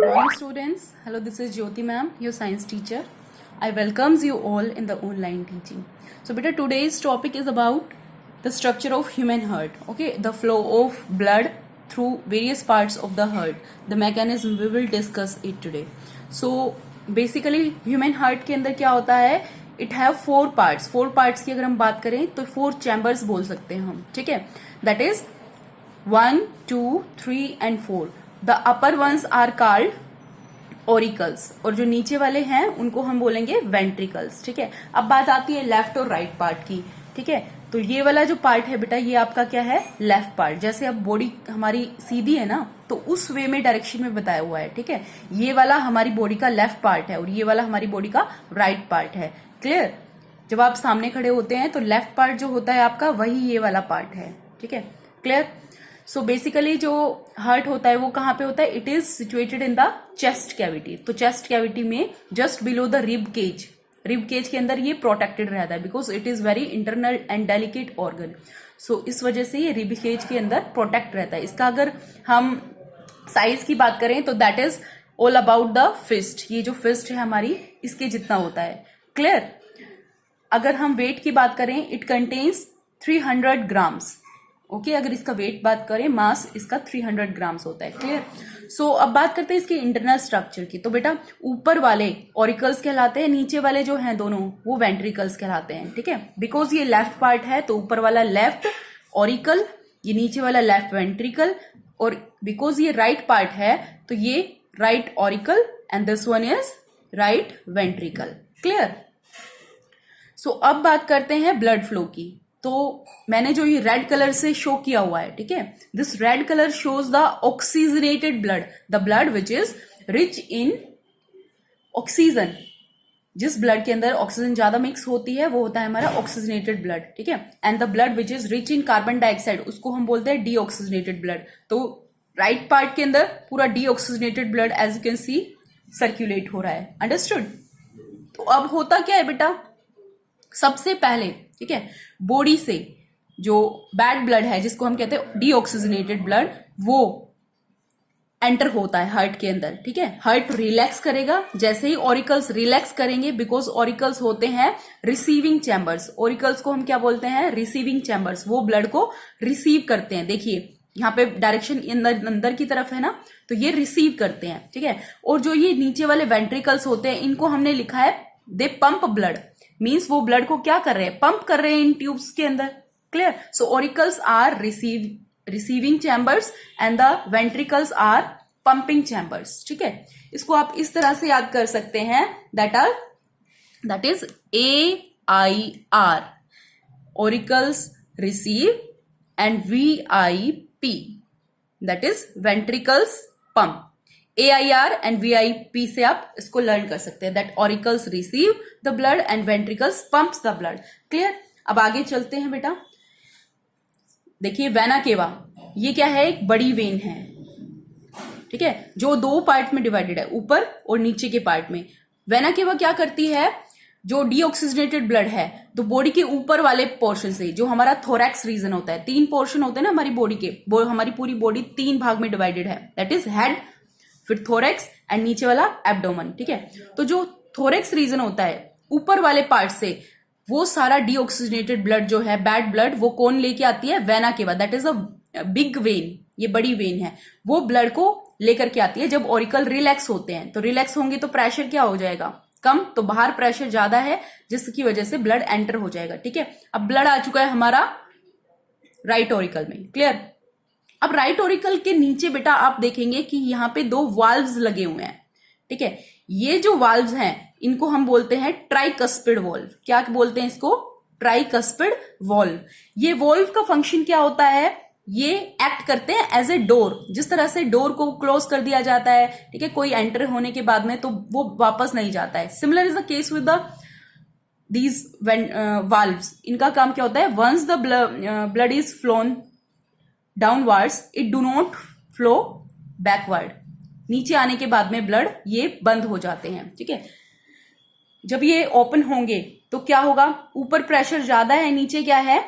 Good morning, students. Hello, this is Jyoti ma'am, your science teacher. I welcomes you all in the online teaching. So, beta, today's topic is about the structure of human heart. Okay, the flow of blood through various parts of the heart. The mechanism we will discuss it today. So, basically, human heart के अंदर क्या होता है? It have four parts. Four parts की अगर हम बात करें तो four chambers बोल सकते हैं हम. ठीक है? That is 1, 2, 3 and 4. The upper ones are called auricles और जो नीचे वाले हैं उनको हम बोलेंगे वेंट्रिकल्स. ठीक है, अब बात आती है लेफ्ट और राइट पार्ट की. ठीक है, तो ये वाला जो पार्ट है बेटा ये आपका क्या है? Left part. जैसे अब बॉडी हमारी सीधी है ना तो उस वे में डायरेक्शन में बताया हुआ है. ठीक है, ये वाला हमारी बॉडी का लेफ्ट पार्ट है और ये वाला हमारी बॉडी का राइट पार्ट है. क्लियर? जब आप सामने खड़े होते हैं तो लेफ्ट पार्ट जो होता है आपका वही ये वाला पार्ट है. ठीक है, क्लियर? सो बेसिकली जो हार्ट होता है वो कहाँ पे होता है? It is situated in the chest cavity. तो चेस्ट कैविटी में just below the rib cage. Rib cage के अंदर ये प्रोटेक्टेड रहता है because it is very internal and delicate organ. So इस वजह से ये रिब केज के अंदर प्रोटेक्ट रहता है. इसका अगर हम साइज की बात करें तो that is all about the fist. ये जो फिस्ट है हमारी इसके जितना होता है. क्लियर? अगर हम वेट की बात करें इट कंटेन्स 300 ग्राम्स. ओके, अगर इसका वेट बात करें मास इसका 300 ग्राम्स होता है. क्लियर? सो अब बात करते हैं इसके इंटरनल स्ट्रक्चर की. तो बेटा ऊपर वाले ऑरिकल्स कहलाते हैं, नीचे वाले जो हैं दोनों वो वेंट्रिकल्स कहलाते हैं. ठीक है, बिकॉज ये लेफ्ट पार्ट है तो ऊपर वाला लेफ्ट ऑरिकल, ये नीचे वाला लेफ्ट वेंट्रिकल, और बिकॉज ये राइट पार्ट है तो ये right auricle and this one is right ventricle. Clear? So अब बात करते हैं ब्लड फ्लो की. तो मैंने जो ये रेड कलर से शो किया हुआ है, ठीक है, this red colour shows the oxygenated blood, the blood which is rich in oxygen. जिस ब्लड के अंदर ऑक्सीजन ज्यादा मिक्स होती है वो होता है हमारा ऑक्सीजनेटेड ब्लड. ठीक है, and the blood which is rich in carbon dioxide उसको हम बोलते हैं डीऑक्सीजनेटेड ब्लड. तो राइट पार्ट के अंदर पूरा deoxygenated blood as you can see circulate हो रहा है. अंडरस्टूड? तो अब होता क्या है बेटा, सबसे पहले ठीक है बॉडी से जो बैड ब्लड है जिसको हम कहते हैं डीऑक्सीजनेटेड ब्लड वो एंटर होता है हार्ट के अंदर. ठीक है, हार्ट रिलैक्स करेगा. जैसे ही ऑरिकल्स रिलैक्स करेंगे, बिकॉज ऑरिकल्स होते हैं रिसीविंग चैम्बर्स. ऑरिकल्स को हम क्या बोलते हैं? Receiving chambers. वो ब्लड को रिसीव करते हैं. देखिए यहाँ पे डायरेक्शन अंदर की तरफ है ना, तो ये रिसीव करते हैं. ठीक है, और जो ये नीचे वाले वेंट्रिकल्स होते हैं इनको हमने लिखा है दे पंप ब्लड. मीन्स वो ब्लड को क्या कर रहे हैं? पंप कर रहे हैं इन ट्यूब्स के अंदर. Clear? So auricles are receiving chambers and the ventricles are pumping chambers. ठीक है, इसको आप इस तरह से याद कर सकते हैं, that is AIR. Auricles receive and VIP, that is ventricles pump. AIR and VIP से आप इसको लर्न कर सकते हैं, that auricles receive the blood and ventricles pumps the blood. Clear? अब आगे चलते हैं बेटा. देखिए वेना केवा, ये क्या है? एक बड़ी वेन है. ठीक है, जो दो पार्ट में डिवाइडेड है, ऊपर और नीचे के पार्ट में. वेना केवा क्या करती है? जो डीऑक्सीजनेटेड ब्लड है तो बॉडी के ऊपर वाले पोर्शन से, जो हमारा थोरैक्स रीजन होता है, 3 पोर्शन होते हैं ना हमारी बॉडी के, हमारी पूरी बॉडी 3 भाग में डिवाइडेड है. दैट इज हेड, फिर थोरैक्स एंड नीचे वाला एब्डोमन. ठीक है, तो जो थोरैक्स रीजन होता है ऊपर वाले पार्ट से, वो सारा डीऑक्सीजनेटेड ब्लड जो है, बैड ब्लड, वो कौन लेके आती है? Vena cava. That is a big when. ये बड़ी वेन है, वो ब्लड को लेकर के आती है. जब ऑरिकल रिलैक्स होते हैं तो रिलैक्स होंगे तो प्रेशर क्या हो जाएगा? कम. तो बाहर प्रेशर ज्यादा है जिसकी वजह से ब्लड एंटर हो जाएगा. ठीक है, अब ब्लड आ चुका है हमारा राइट ऑरिकल में. क्लियर? अब राइट ऑरिकल के नीचे बेटा आप देखेंगे कि यहाँ पे 2 वाल्व्स लगे हुए हैं. ठीक है, ये जो वाल्व्स हैं इनको हम बोलते हैं ट्राइकस्पिड वॉल्व. क्या बोलते हैं इसको? Tricuspid valve. ये वॉल्व का फंक्शन क्या होता है? ये एक्ट करते हैं एज ए डोर. जिस तरह से डोर को क्लोज कर दिया जाता है, ठीक है, कोई एंटर होने के बाद में तो वो वापस नहीं जाता है. Similar is the case with these valves. इनका काम क्या होता है? Once the blood is flown downwards it do not flow backward. नीचे आने के बाद में ब्लड ये बंद हो जाते हैं. ठीक है, जब ये ओपन होंगे तो क्या होगा? ऊपर प्रेशर ज्यादा है, नीचे क्या है?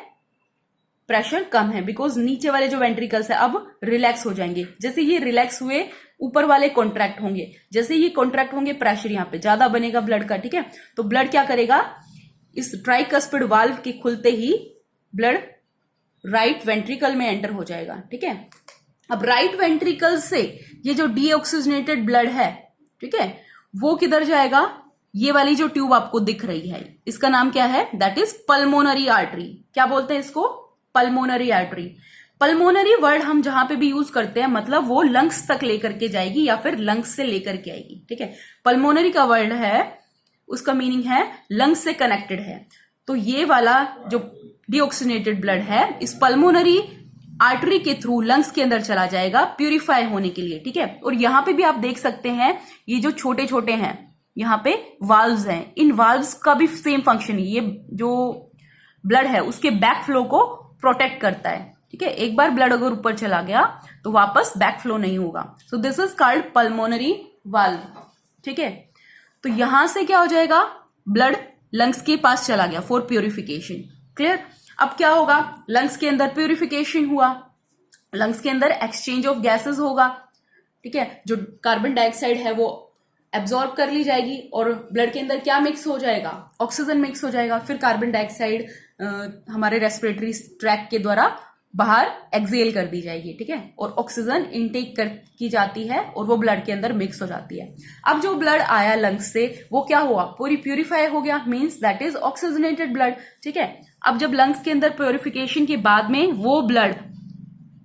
प्रेशर कम है, बिकॉज नीचे वाले जो वेंट्रिकल्स है अब रिलैक्स हो जाएंगे. जैसे ये रिलैक्स हुए ऊपर वाले कॉन्ट्रैक्ट होंगे। जैसे ये कॉन्ट्रैक्ट होंगे, प्रेशर यहाँ पे ज्यादा बनेगा ब्लड का, ठीक है। तो ब्लड क्या करेगा, इस ट्राइकस्पिड वाल्व के खुलते ही ब्लड राइट वेंट्रिकल में एंटर हो जाएगा, ठीक है। अब राइट वेंट्रिकल से ये जो डीऑक्सीजनेटेड ब्लड है, ठीक है, वो किधर जाएगा, ये वाली जो ट्यूब आपको दिख रही है, इसका नाम क्या है, दैट इज पल्मोनरी आर्टरी। क्या बोलते हैं इसको, पल्मोनरी आर्टरी। पल्मोनरी वर्ड हम जहां पे भी यूज करते हैं, मतलब वो लंग्स तक लेकर के जाएगी या फिर लंग्स से लेकर के आएगी, ठीक है। पल्मोनरी का वर्ड है, उसका मीनिंग है लंग्स से कनेक्टेड है। तो ये वाला जो डीऑक्सीजनेटेड ब्लड है, इस पल्मोनरी आर्टरी के थ्रू लंग्स के अंदर चला जाएगा प्यूरिफाई होने के लिए, ठीक है। और यहां पे भी आप देख सकते हैं, ये जो छोटे छोटे हैं यहाँ पे वाल्व्स हैं, इन वाल्व्स का भी सेम फंक्शन है। ये जो ब्लड है उसके बैक फ्लो को प्रोटेक्ट करता है, ठीक है। एक बार ब्लड अगर ऊपर चला गया तो वापस बैक फ्लो नहीं होगा। So this is called pulmonary valve, ठीक है। तो यहां से क्या हो जाएगा, ब्लड लंग्स के पास चला गया फॉर प्यूरिफिकेशन, क्लियर। अब क्या होगा, लंग्स के अंदर प्यूरिफिकेशन हुआ, लंग्स के अंदर एक्सचेंज ऑफ गैसेस होगा, ठीक है। जो कार्बन डाइऑक्साइड है वो एब्जॉर्ब कर ली जाएगी और ब्लड के अंदर क्या मिक्स हो जाएगा, ऑक्सीजन मिक्स हो जाएगा। फिर कार्बन डाइऑक्साइड हमारे रेस्पिरेटरी ट्रैक के द्वारा बाहर एक्सेल कर दी जाएगी, ठीक है। और ऑक्सीजन इनटेक की जाती है और वो ब्लड के अंदर मिक्स हो जाती है। अब जो ब्लड आया लंग्स से वो क्या हुआ, पूरी प्यूरिफाई हो गया, means that is oxygenated blood, ठीक है। अब जब लंग्स के अंदर प्यूरिफिकेशन के बाद में वो ब्लड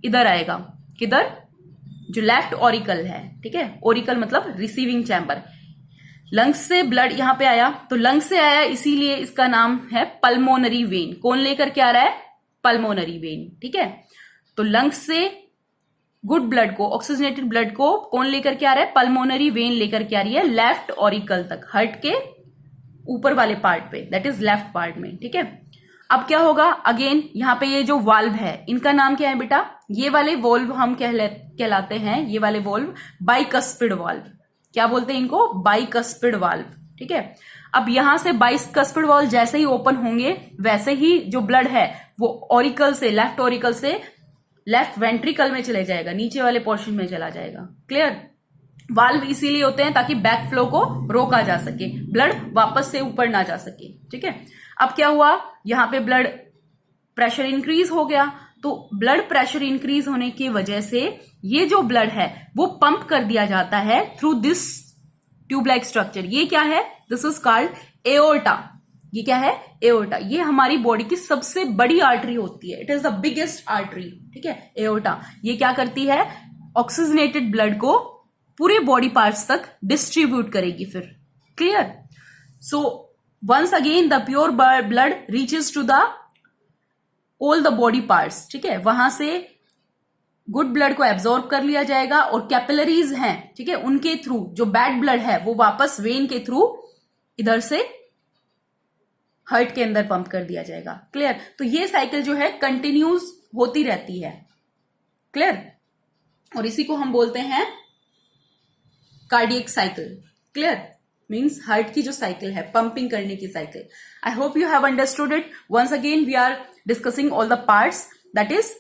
इधर आएगा, किधर, जो लेफ्ट ऑरिकल है, ठीक है। ऑरिकल मतलब रिसीविंग चैम्बर। लंग्स से ब्लड यहां पे आया, तो लंग्स से आया इसीलिए इसका नाम है पल्मोनरी वेन। कौन लेकर के आ रहा है, पल्मोनरी वेन, ठीक है। तो लंग्स से गुड ब्लड को, ऑक्सीजनेटेड ब्लड को कौन लेकर के आ रहा है, पल्मोनरी वेन लेकर के आ रही है लेफ्ट ऑरिकल तक, हार्ट के ऊपर वाले पार्ट पे, दैट इज लेफ्ट पार्ट में, ठीक है। अब क्या होगा, अगेन यहाँ पे ये जो वाल्व है इनका नाम क्या है बेटा, ये वाले वोल्व हम कहलाते हैं, ये वाले वोल्व बाइकस्पिड वाल्व। क्या बोलते हैं इनको, बाइकस्पिड वाल्व, ठीक है। अब यहां से बाइकस्पिड वाल्व जैसे ही ओपन होंगे वैसे ही जो ब्लड है वो ऑरिकल से, लेफ्ट ऑरिकल से लेफ्ट वेंट्रिकल में चले जाएगा, नीचे वाले पोर्शन में चला जाएगा, क्लियर। वाल्व इसीलिए होते हैं ताकि बैक फ्लो को रोका जा सके, ब्लड वापस से ऊपर ना जा सके, ठीक है। अब क्या हुआ, यहां पे ब्लड प्रेशर इंक्रीज हो गया, तो ब्लड प्रेशर इंक्रीज होने की वजह से ये जो ब्लड है वो पंप कर दिया जाता है through this tube like structure. ये क्या है, दिस इज कॉल्ड एओर्टा। ये क्या है, एओर्टा। ये हमारी बॉडी की सबसे बड़ी आर्टरी होती है, it is the biggest artery, ठीक है, एओर्टा। ये क्या करती है, ऑक्सीजनेटेड ब्लड को पूरे बॉडी पार्ट्स तक डिस्ट्रीब्यूट करेगी फिर, clear. So once again the pure blood reaches to the all the body parts, ठीक है। वहां से गुड ब्लड को एब्जॉर्ब कर लिया जाएगा और कैपिलरीज हैं, ठीक है, उनके थ्रू जो बैड ब्लड है वो वापस वेन के थ्रू इधर से हार्ट के अंदर पंप कर दिया जाएगा, क्लियर। तो ये साइकिल जो है कंटिन्यूस होती रहती है, क्लियर। और इसी को हम बोलते हैं cardiac cycle, clear, means heart की जो साइकिल है, पंपिंग करने की cycle. I hope you have understood it. Once again we are discussing all the parts, that is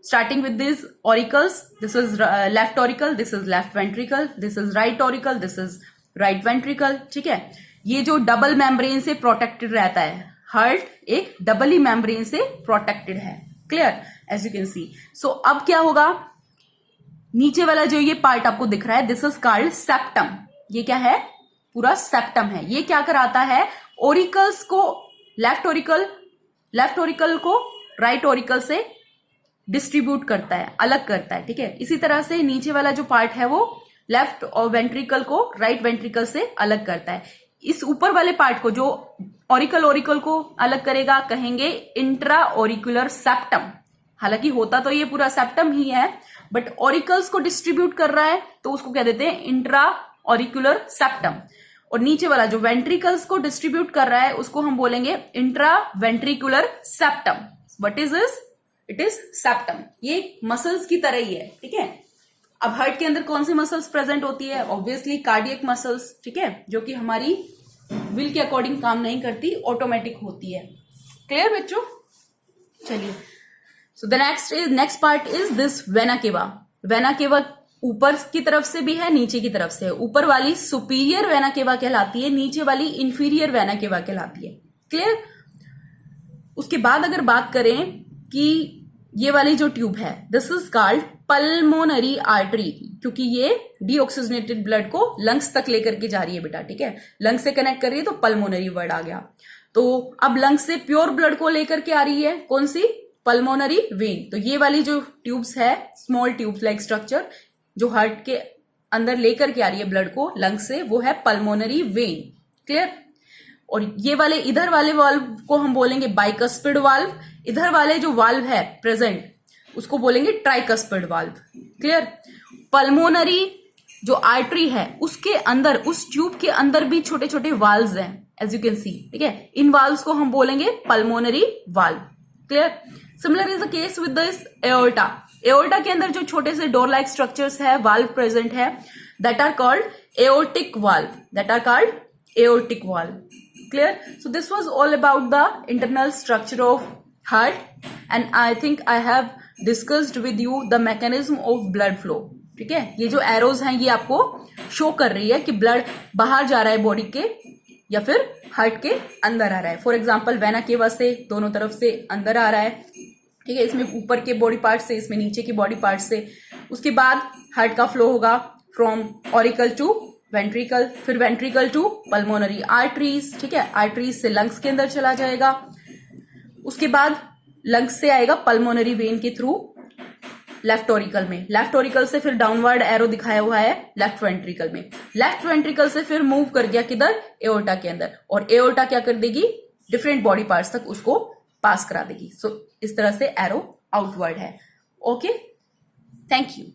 starting with these auricles. This is left auricle, this is left ventricle, this is right auricle, this is right ventricle, ठीक है। ये जो double membrane से protected रहता है, heart एक double ही membrane से प्रोटेक्टेड है, clear, as you can see. So अब क्या होगा, नीचे वाला जो ये पार्ट आपको दिख रहा है, दिस इज कॉल्ड सेप्टम। ये क्या है, पूरा सेप्टम है। ये क्या कराता है, ओरिकल्स को, लेफ्ट ओरिकल को राइट ओरिकल से डिस्ट्रीब्यूट करता है, अलग करता है, ठीक है। इसी तरह से नीचे वाला जो पार्ट है वो लेफ्ट और वेंट्रिकल को राइट वेंट्रिकल से अलग करता है। इस ऊपर वाले पार्ट को जो ऑरिकल को अलग करेगा कहेंगे इंट्रा ऑरिकुलर सेप्टम। हालांकि होता तो ये पूरा सेप्टम ही है, बट ऑरिकल्स को डिस्ट्रीब्यूट कर रहा है तो उसको कह देते हैं इंट्रा ऑरिकुलर सेप्टम। और नीचे वाला जो वेंट्रिकल्स को डिस्ट्रीब्यूट कर रहा है उसको हम बोलेंगे intra ventricular septum. What is this, it is septum. ये मसल्स की तरह ही है, ठीक है। अब हार्ट के अंदर कौन सी मसल्स प्रेजेंट होती है, ऑब्वियसली कार्डियक मसल्स, ठीक है, जो कि हमारी विल के अकॉर्डिंग काम नहीं करती, ऑटोमेटिक होती है, क्लियर बच्चों। चलिए, so the next part is this vena cava. Vena cava ऊपर की तरफ से भी है, नीचे की तरफ से है। ऊपर वाली सुपीरियर वेना केवा कहलाती है, नीचे वाली इंफीरियर वेना केवा कहलाती है। क्लियर। उसके बाद अगर बात करें कि ये वाली जो ट्यूब है, this is called pulmonary artery, क्योंकि ये डीऑक्सीजनेटेड ब्लड को लंग्स तक लेकर के जा रही है बेटा, ठीक है, लंग्स से कनेक्ट कर रही है, तो पल्मोनरी वर्ड आ गया। तो अब लंग्स से प्योर ब्लड को लेकर के आ रही है कौन सी, पल्मोनरी वेन। तो ये वाली जो ट्यूब्स है, स्मॉल ट्यूब्स लाइक स्ट्रक्चर, जो हार्ट के अंदर लेकर के आ रही है ब्लड को लंग्स से, वो है पल्मोनरी वेन। क्लियर। और ये वाले इधर वाले वाल्व को हम बोलेंगे बाइकस्पिड वाल्व, इधर वाले जो वाल्व है प्रेजेंट उसको बोलेंगे ट्राइकस्पिड वाल्व। क्लियर। पल्मोनरी जो आर्टरी है उसके अंदर, उस ट्यूब के अंदर भी छोटे छोटे वाल्व्स हैं, एज यू कैन सी, ठीक है, इन वाल्व्स को हम बोलेंगे pulmonary valve. Clear. Similar is the case with this aorta. Aorta के अंदर जो छोटे से डोर लाइक स्ट्रक्चर्स है, वाल्व प्रेजेंट है, that are called aortic valve, that are called aortic valve. Clear? So this was all about the internal structure of heart, and I think I have discussed with you the mechanism of blood flow. ठीक है, ये जो arrows हैं ये आपको show कर रही है कि ब्लड बाहर जा रहा है बॉडी के या फिर हार्ट के अंदर आ रहा है। फॉर एग्जाम्पल वेना केवा से दोनों तरफ से अंदर आ रहा है, ठीक है, इसमें ऊपर के बॉडी पार्ट से, इसमें नीचे के बॉडी पार्ट से। उसके बाद हार्ट का फ्लो होगा फ्रॉम ऑरिकल टू वेंट्रिकल, फिर वेंट्रिकल टू पल्मोनरी आर्टरीज, ठीक है, आर्टरीज से लंग्स के अंदर चला जाएगा। उसके बाद लंग्स से आएगा पल्मोनरी वेन के थ्रू लेफ्ट ऑरिकल में, लेफ्ट ऑरिकल से फिर डाउनवर्ड एरो दिखाया हुआ है लेफ्ट वेंट्रिकल में, लेफ्ट वेंट्रिकल से फिर मूव कर गया किधर, एओर्टा के अंदर, और एओर्टा क्या कर देगी, डिफरेंट बॉडी पार्ट्स तक उसको पास करा देगी। सो इस तरह से एरो आउटवर्ड है। Okay, thank you.